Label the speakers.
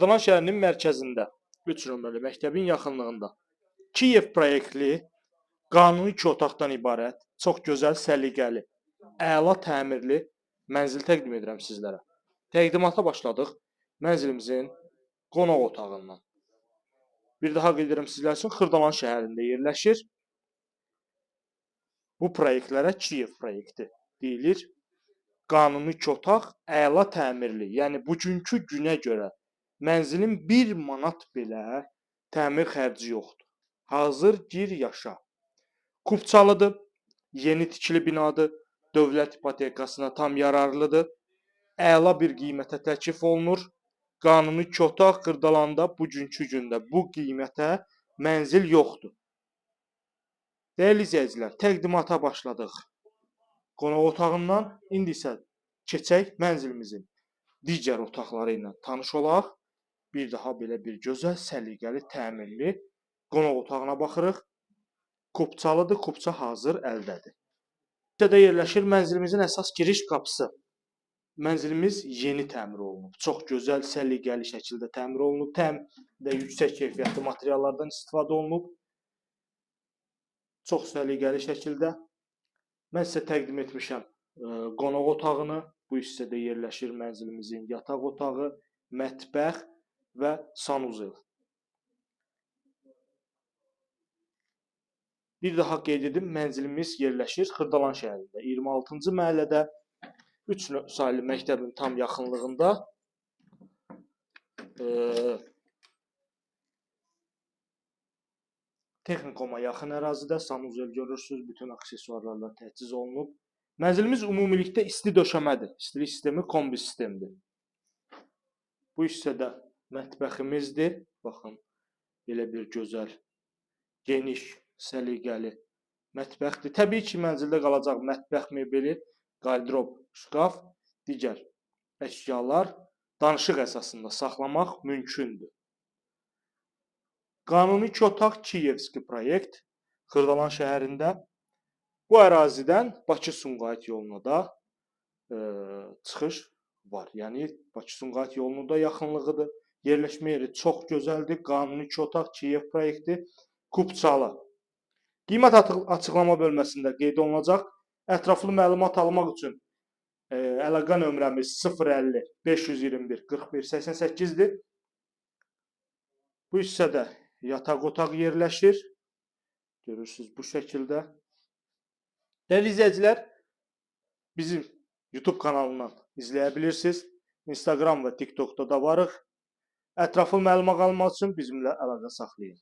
Speaker 1: Xırdalan şəhərinin mərkəzində 3 nömrəli məktəbin yaxınlığında Kiyev proyektli qanuni 2 otaqdan ibarət, çox gözəl, səliqəli, əla təmirli mənzil təqdim edirəm sizlərə. Təqdimata başladıq mənzilimizin qonaq otağından. Bir daha qeyd edirəm sizlər üçün, Xırdalan şəhərində yerləşir. Bu proyektlərə Kiyev proyekti deyilir. Qanuni 2 otaq, əla təmirli, yəni bugünkü günə görə mənzilin 1 manat belə təmir xərci yoxdur. Hazır gir yaşa. Kubçalıdır, yeni tikili binadır, dövlət ipotekasına tam yararlıdır. Əla bir qiymətə təklif olunur. Qanuni 2 otaq Xırdalanda bugünkü gündə bu qiymətə mənzil yoxdur. Dəyərli izləyicilər, təqdimata başladıq qonaq otağından. İndi isə keçək mənzilimizin digər otaqları ilə tanış olaq. Bir daha belə bir gözəl, səliqəli, təmirli qonaq otağına baxırıq. Kubçalıdır, kubça hazır əldədir. Burada yerləşir mənzilimizin əsas giriş qapısı. Mənzilimiz yeni təmir olunub. Çox gözəl, səliqəli şəkildə təmir olunub. Təmirdə yüksək keyfiyyətli materiallardan istifadə olunub. Çox səliqəli şəkildə. Mən sizə təqdim etmişəm qonaq otağını. Bu hissədə yerləşir mənzilimizin yataq otağı, mətbəx və sanuzel. Bir daha qeyd edim, mənzilimiz yerləşir Xırdalan şəhərində, 26-cı məhəllədə 3 saylı məktəbin tam yaxınlığında. Texnikoma yaxın ərazidə sanuzel görürsünüz, bütün aksesuarlarla təchiz olunub. Mənzilimiz ümumilikdə isti döşəmədir, istilik sistemi kombi sistemdir. Bu hissədə mətbəximizdir. Baxın, belə bir gözəl, geniş, səliqəli mətbəxdir. Təbii ki, mənzildə qalacaq mətbəx mebeli, qardırob, şkaf, digər əşyalar danışıq əsasında saxlamaq mümkündür. Qanuni 2 otaq Kiyevski proyekt Xırdalan şəhərində. Bu ərazidən Bakı-Sumqayıt yoluna da çıxış var. Yəni Bakı-Sumqayıt yolunun da yaxınlığıdır. Yerləşmə yeri çox gözəldir. Qanuni 2 otaq Kiyev proyekti, kubçalı. Qiymət açıqlama bölməsində qeyd olunacaq. Ətraflı məlumat almaq üçün əlaqə nömrəmiz 050 521 41 88-dir. Bu hissədə yataq otaq yerləşir. Görürsünüz bu şəkildə. Dəyərli izləyicilər, bizim YouTube kanalından izləyə bilirsiniz. Instagram və TikTokda da varıq. Ətraflı məlumat almaq üçün bizimlə əlaqə saxlayın.